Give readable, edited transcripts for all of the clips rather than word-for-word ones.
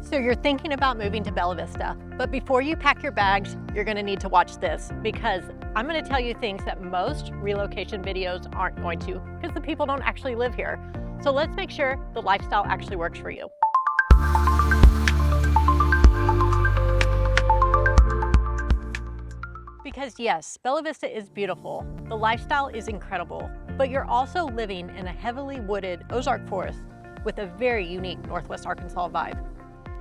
So you're thinking about moving to Bella Vista, but before you pack your bags, you're gonna need to watch this because I'm gonna tell you things that most relocation videos aren't going to because the people don't actually live here. So let's make sure the lifestyle actually works for you. Because yes, Bella Vista is beautiful, the lifestyle is incredible, but you're also living in a heavily wooded Ozark forest with a very unique Northwest Arkansas vibe.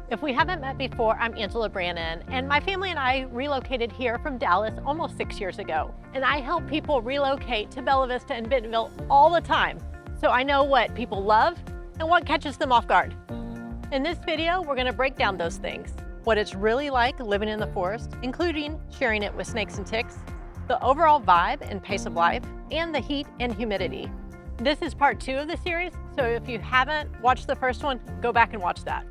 If we haven't met before, I'm Angela Brannon, and my family and I relocated here from Dallas almost 6 years ago. And I help people relocate to Bella Vista and Bentonville all the time. So I know what people love and what catches them off guard. In this video, we're gonna break down those things. What it's really like living in the forest, including sharing it with snakes and ticks, the overall vibe and pace of life, and the heat and humidity. This is part 2 of the series, so if you haven't watched the first one, go back and watch that.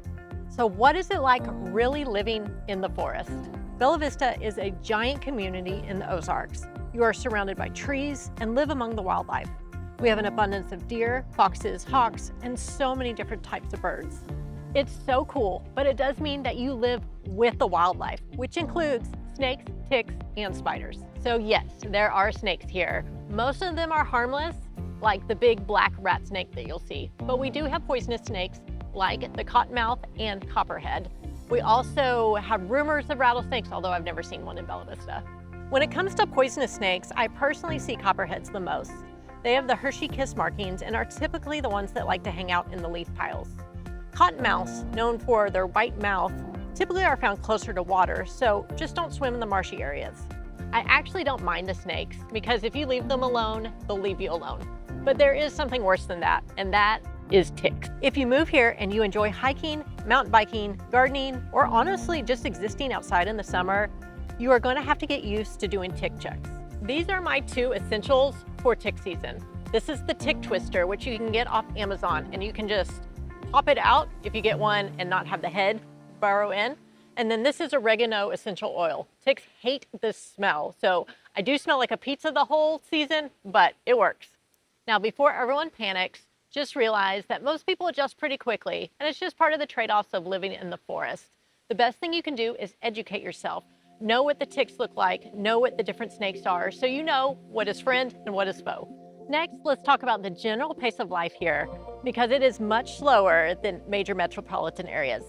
So what is it like really living in the forest? Bella Vista is a giant community in the Ozarks. You are surrounded by trees and live among the wildlife. We have an abundance of deer, foxes, hawks, and so many different types of birds. It's so cool, but it does mean that you live with the wildlife, which includes snakes, ticks, and spiders. So yes, there are snakes here. Most of them are harmless, like the big black rat snake that you'll see, but we do have poisonous snakes like the cottonmouth and copperhead. We also have rumors of rattlesnakes, although I've never seen one in Bella Vista. When it comes to poisonous snakes, I personally see copperheads the most. They have the Hershey kiss markings and are typically the ones that like to hang out in the leaf piles. Cottonmouths, known for their white mouth, typically are found closer to water, so just don't swim in the marshy areas. I actually don't mind the snakes because if you leave them alone, they'll leave you alone. But there is something worse than that, and that is ticks. If you move here and you enjoy hiking, mountain biking, gardening, or honestly just existing outside in the summer, you are going to have to get used to doing tick checks. These are my 2 essentials for tick season. This is the tick twister, which you can get off Amazon, and you can just pop it out if you get one and not have the head burrow in. And then this is oregano essential oil. Ticks hate this smell, so I do smell like a pizza the whole season, but it works. Now, before everyone panics, just realize that most people adjust pretty quickly, and it's just part of the trade-offs of living in the forest. The best thing you can do is educate yourself. Know what the ticks look like, know what the different snakes are, so you know what is friend and what is foe. Next, let's talk about the general pace of life here, because it is much slower than major metropolitan areas.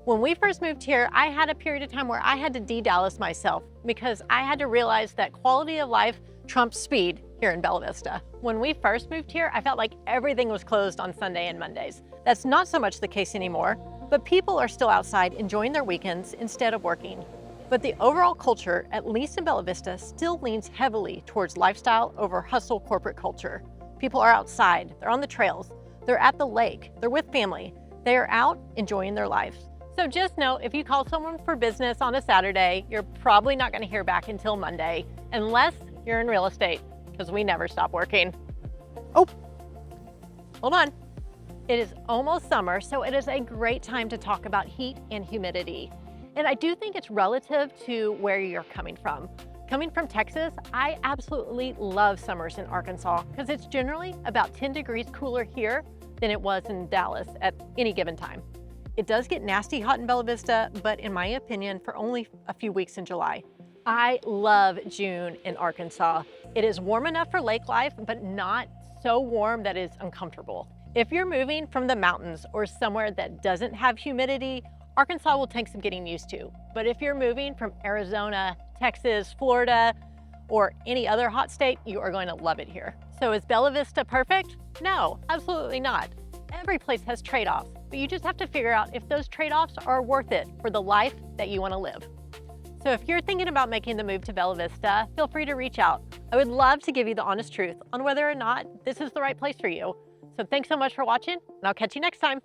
When we first moved here, I had a period of time where I had to de-Dallas myself because I had to realize that quality of life trumps speed here in Bella Vista. When we first moved here, I felt like everything was closed on Sunday and Mondays. That's not so much the case anymore, but people are still outside enjoying their weekends instead of working. But the overall culture, at least in Bella Vista, still leans heavily towards lifestyle over hustle corporate culture. People are outside, they're on the trails, they're at the lake, they're with family, they are out enjoying their lives. So just know, if you call someone for business on a Saturday, you're probably not gonna hear back until Monday, unless you're in real estate, because we never stop working. Oh, hold on. It is almost summer, so it is a great time to talk about heat and humidity. And I do think it's relative to where you're coming from. Coming from Texas, I absolutely love summers in Arkansas because it's generally about 10 degrees cooler here than it was in Dallas at any given time. It does get nasty hot in Bella Vista, but in my opinion, for only a few weeks in July. I love June in Arkansas. It is warm enough for lake life, but not so warm that it's uncomfortable. If you're moving from the mountains or somewhere that doesn't have humidity, Arkansas will take some getting used to. But if you're moving from Arizona, Texas, Florida, or any other hot state, you are going to love it here. So is Bella Vista perfect? No, absolutely not. Every place has trade-offs, but you just have to figure out if those trade-offs are worth it for the life that you want to live. So if you're thinking about making the move to Bella Vista, feel free to reach out. I would love to give you the honest truth on whether or not this is the right place for you. So thanks so much for watching, and I'll catch you next time.